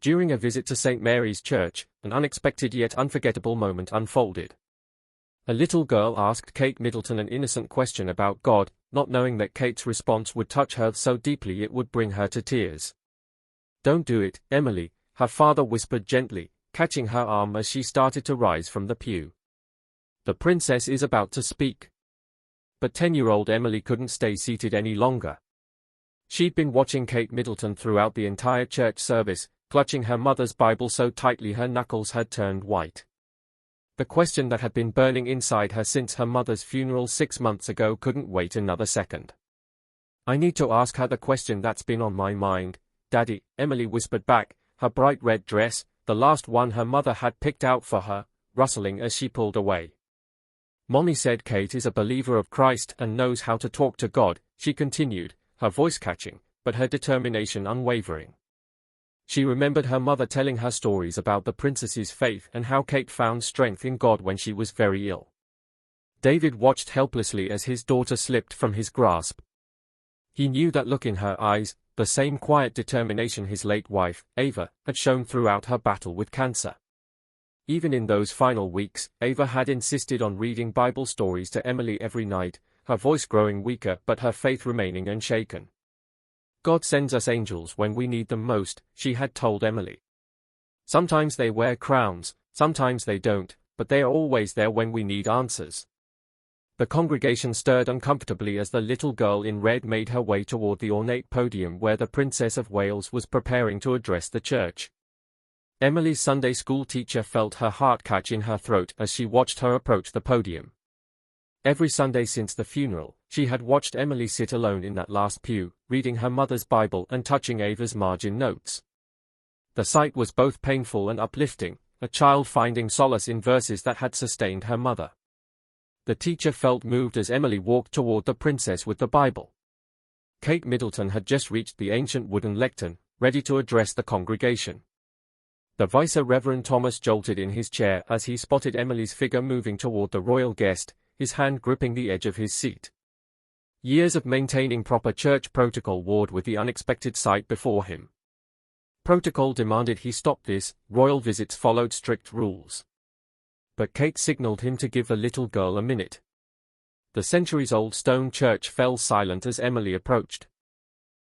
During a visit to St. Mary's Church, an unexpected yet unforgettable moment unfolded. A little girl asked Kate Middleton an innocent question about God, not knowing that Kate's response would touch her so deeply it would bring her to tears. "Don't do it, Emily," her father whispered gently, catching her arm as she started to rise from the pew. "The princess is about to speak." But 10-year-old Emily couldn't stay seated any longer. She'd been watching Kate Middleton throughout the entire church service, clutching her mother's Bible so tightly her knuckles had turned white. The question that had been burning inside her since her mother's funeral 6 months ago couldn't wait another second. "I need to ask her the question that's been on my mind, Daddy," Emily whispered back, her bright red dress, the last one her mother had picked out for her, rustling as she pulled away. "Mommy said Kate is a believer of Christ and knows how to talk to God," she continued, her voice catching, but her determination unwavering. She remembered her mother telling her stories about the princess's faith and how Kate found strength in God when she was very ill. David watched helplessly as his daughter slipped from his grasp. He knew that look in her eyes, the same quiet determination his late wife, Ava, had shown throughout her battle with cancer. Even in those final weeks, Ava had insisted on reading Bible stories to Emily every night, her voice growing weaker but her faith remaining unshaken. "God sends us angels when we need them most," she had told Emily. "Sometimes they wear crowns, sometimes they don't, but they are always there when we need answers." The congregation stirred uncomfortably as the little girl in red made her way toward the ornate podium where the Princess of Wales was preparing to address the church. Emily's Sunday school teacher felt her heart catch in her throat as she watched her approach the podium. Every Sunday since the funeral, she had watched Emily sit alone in that last pew, reading her mother's Bible and touching Ava's margin notes. The sight was both painful and uplifting, a child finding solace in verses that had sustained her mother. The teacher felt moved as Emily walked toward the princess with the Bible. Kate Middleton had just reached the ancient wooden lectern, ready to address the congregation. The Vice Reverend Thomas jolted in his chair as he spotted Emily's figure moving toward the royal guest, his hand gripping the edge of his seat. Years of maintaining proper church protocol warred with the unexpected sight before him. Protocol demanded he stop this, royal visits followed strict rules. But Kate signaled him to give the little girl a minute. The centuries-old stone church fell silent as Emily approached.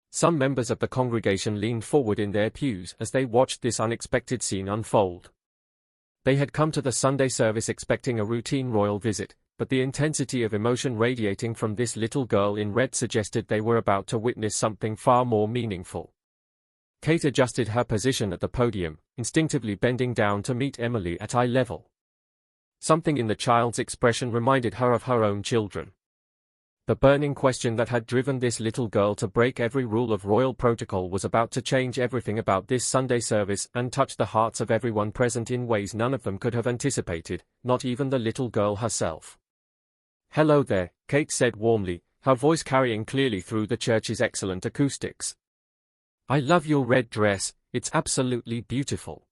Some members of the congregation leaned forward in their pews as they watched this unexpected scene unfold. They had come to the Sunday service expecting a routine royal visit, but the intensity of emotion radiating from this little girl in red suggested they were about to witness something far more meaningful. Kate adjusted her position at the podium, instinctively bending down to meet Emily at eye level. Something in the child's expression reminded her of her own children. The burning question that had driven this little girl to break every rule of royal protocol was about to change everything about this Sunday service and touch the hearts of everyone present in ways none of them could have anticipated, not even the little girl herself. "Hello there," Kate said warmly, her voice carrying clearly through the church's excellent acoustics. "I love your red dress, it's absolutely beautiful."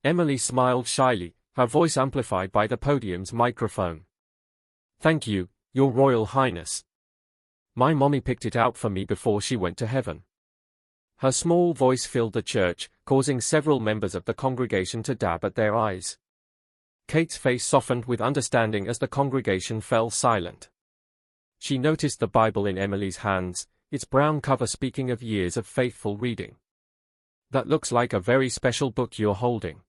Emily smiled shyly, her voice amplified by the podium's microphone. "Thank you, Your Royal Highness. My mommy picked it out for me before she went to heaven." Her small voice filled the church, causing several members of the congregation to dab at their eyes. Kate's face softened with understanding as the congregation fell silent. She noticed the Bible in Emily's hands, its brown cover speaking of years of faithful reading. "That looks like a very special book you're holding."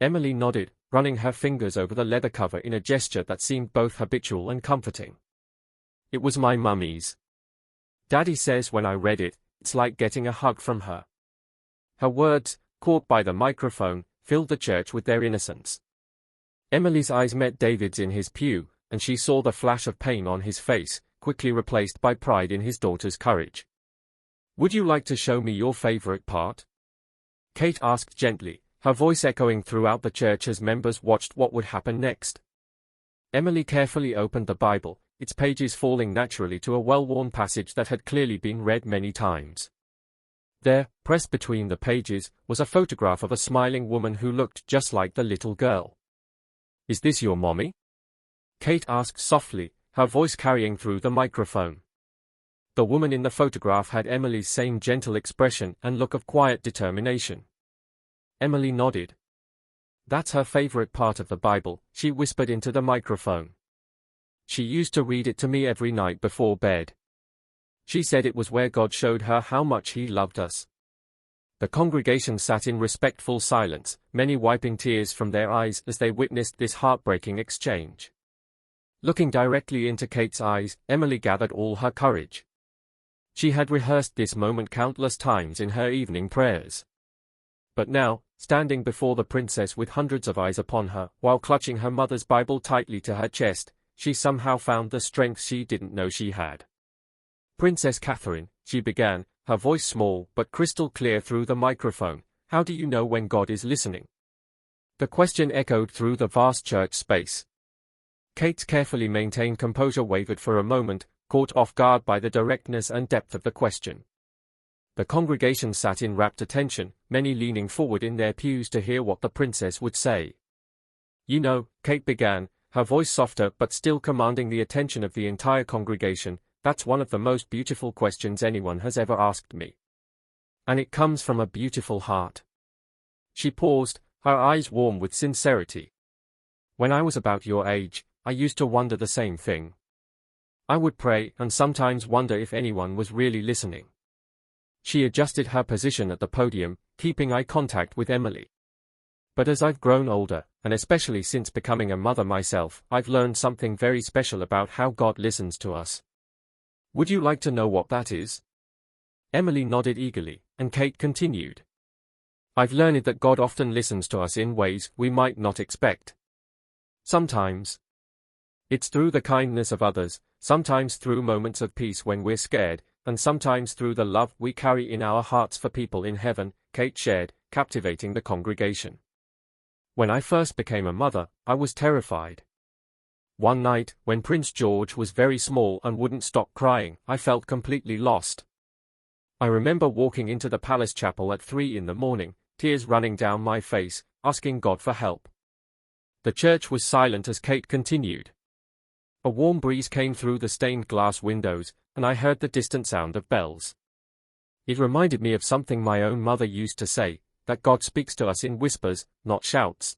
Emily nodded, running her fingers over the leather cover in a gesture that seemed both habitual and comforting. "It was my mummy's. Daddy says when I read it, it's like getting a hug from her." Her words, caught by the microphone, filled the church with their innocence. Emily's eyes met David's in his pew, and she saw the flash of pain on his face, quickly replaced by pride in his daughter's courage. "Would you like to show me your favorite part?" Kate asked gently, her voice echoing throughout the church as members watched what would happen next. Emily carefully opened the Bible, its pages falling naturally to a well-worn passage that had clearly been read many times. There, pressed between the pages, was a photograph of a smiling woman who looked just like the little girl. "Is this your mommy?" Kate asked softly, her voice carrying through the microphone. The woman in the photograph had Emily's same gentle expression and look of quiet determination. Emily nodded. That's her favorite part of the Bible, she whispered into the microphone. She used to read it to me every night before bed. She said it was where God showed her how much He loved us. The congregation sat in respectful silence, many wiping tears from their eyes as they witnessed this heartbreaking exchange. Looking directly into Kate's eyes, Emily gathered all her courage. She had rehearsed this moment countless times in her evening prayers. But now, standing before the princess with hundreds of eyes upon her, while clutching her mother's Bible tightly to her chest, she somehow found the strength she didn't know she had. "Princess Catherine," she began, her voice small but crystal clear through the microphone, "how do you know when God is listening?" The question echoed through the vast church space. Kate's carefully maintained composure wavered for a moment, caught off guard by the directness and depth of the question. The congregation sat in rapt attention, many leaning forward in their pews to hear what the princess would say. "You know," Kate began, her voice softer but still commanding the attention of the entire congregation, "that's one of the most beautiful questions anyone has ever asked me. And it comes from a beautiful heart." She paused, her eyes warm with sincerity. "When I was about your age, I used to wonder the same thing. I would pray and sometimes wonder if anyone was really listening." She adjusted her position at the podium, keeping eye contact with Emily. "But as I've grown older, and especially since becoming a mother myself, I've learned something very special about how God listens to us. Would you like to know what that is?" Emily nodded eagerly, and Kate continued. "I've learned that God often listens to us in ways we might not expect. Sometimes it's through the kindness of others, sometimes through moments of peace when we're scared, and sometimes through the love we carry in our hearts for people in heaven," Kate shared, captivating the congregation. "When I first became a mother, I was terrified. One night, when Prince George was very small and wouldn't stop crying, I felt completely lost. I remember walking into the palace chapel at 3 in the morning, tears running down my face, asking God for help. The church was silent as Kate continued. A warm breeze came through the stained glass windows, and I heard the distant sound of bells. It reminded me of something my own mother used to say, that God speaks to us in whispers, not shouts.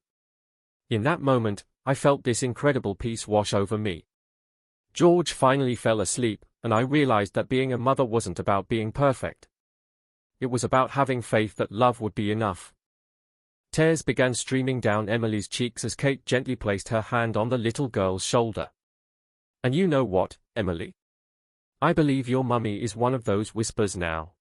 In that moment, I felt this incredible peace wash over me. George finally fell asleep, and I realized that being a mother wasn't about being perfect. It was about having faith that love would be enough." Tears began streaming down Emily's cheeks as Kate gently placed her hand on the little girl's shoulder. "And you know what, Emily? I believe your mummy is one of those whispers now.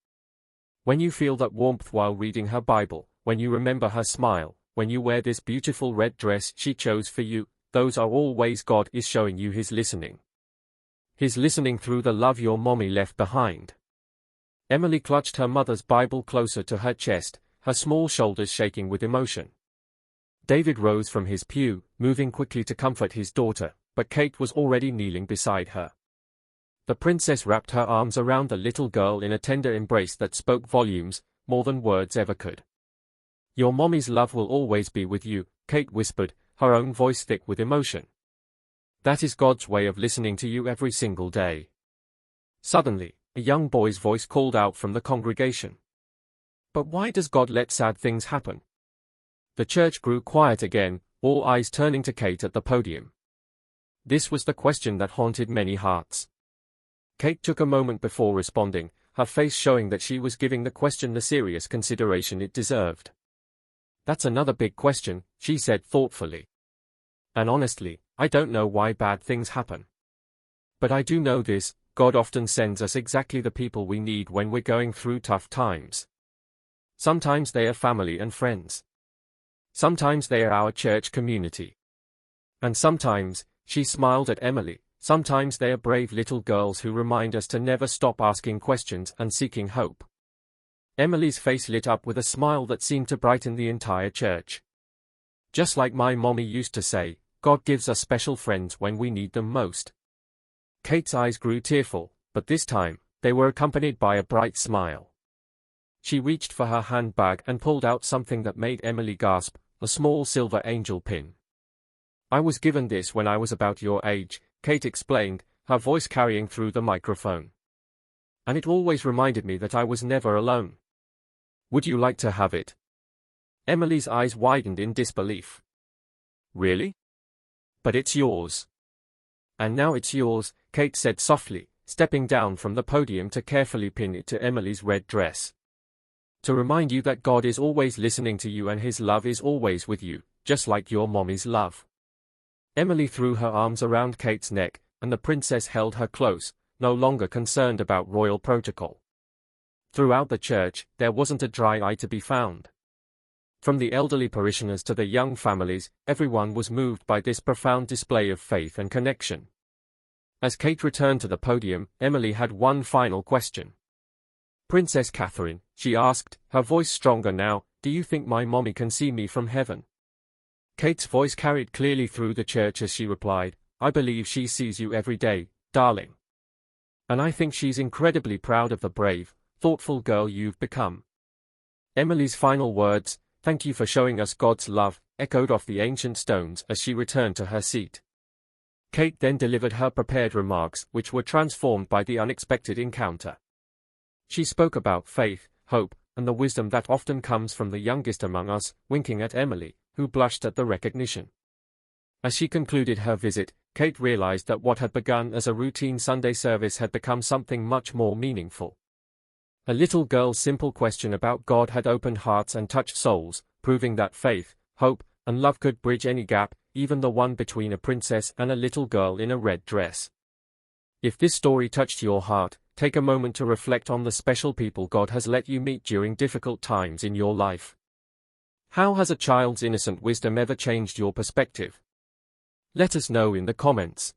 When you feel that warmth while reading her Bible, when you remember her smile, when you wear this beautiful red dress she chose for you, those are all ways God is showing you He's listening. He's listening through the love your mommy left behind." Emily clutched her mother's Bible closer to her chest, her small shoulders shaking with emotion. David rose from his pew, moving quickly to comfort his daughter, but Kate was already kneeling beside her. The princess wrapped her arms around the little girl in a tender embrace that spoke volumes, more than words ever could. "Your mommy's love will always be with you," Kate whispered, her own voice thick with emotion. "That is God's way of listening to you every single day." Suddenly, a young boy's voice called out from the congregation. "But why does God let sad things happen?" The church grew quiet again, all eyes turning to Kate at the podium. This was the question that haunted many hearts. Kate took a moment before responding, her face showing that she was giving the question the serious consideration it deserved. "That's another big question," she said thoughtfully. "And honestly, I don't know why bad things happen. But I do know this, God often sends us exactly the people we need when we're going through tough times. Sometimes they are family and friends. Sometimes they are our church community. And sometimes," she smiled at Emily, "sometimes they are brave little girls who remind us to never stop asking questions and seeking hope." Emily's face lit up with a smile that seemed to brighten the entire church. "Just like my mommy used to say, God gives us special friends when we need them most." Kate's eyes grew tearful, but this time, they were accompanied by a bright smile. She reached for her handbag and pulled out something that made Emily gasp, a small silver angel pin. "I was given this when I was about your age," Kate explained, her voice carrying through the microphone. "And it always reminded me that I was never alone. Would you like to have it?" Emily's eyes widened in disbelief. Really? But it's yours. And now it's yours, Kate said softly, stepping down from the podium to carefully pin it to Emily's red dress. To remind you that God is always listening to you and His love is always with you, just like your mommy's love. Emily threw her arms around Kate's neck, and the princess held her close, no longer concerned about royal protocol. Throughout the church, there wasn't a dry eye to be found. From the elderly parishioners to the young families, everyone was moved by this profound display of faith and connection. As Kate returned to the podium, Emily had one final question. "Princess Catherine," she asked, her voice stronger now, "do you think my mommy can see me from heaven?" Kate's voice carried clearly through the church as she replied, "I believe she sees you every day, darling. And I think she's incredibly proud of the brave, thoughtful girl you've become." Emily's final words, "Thank you for showing us God's love," echoed off the ancient stones as she returned to her seat. Kate then delivered her prepared remarks, which were transformed by the unexpected encounter. She spoke about faith, hope, and the wisdom that often comes from the youngest among us, winking at Emily, who blushed at the recognition. As she concluded her visit, Kate realized that what had begun as a routine Sunday service had become something much more meaningful. A little girl's simple question about God had opened hearts and touched souls, proving that faith, hope, and love could bridge any gap, even the one between a princess and a little girl in a red dress. If this story touched your heart, take a moment to reflect on the special people God has let you meet during difficult times in your life. How has a child's innocent wisdom ever changed your perspective? Let us know in the comments.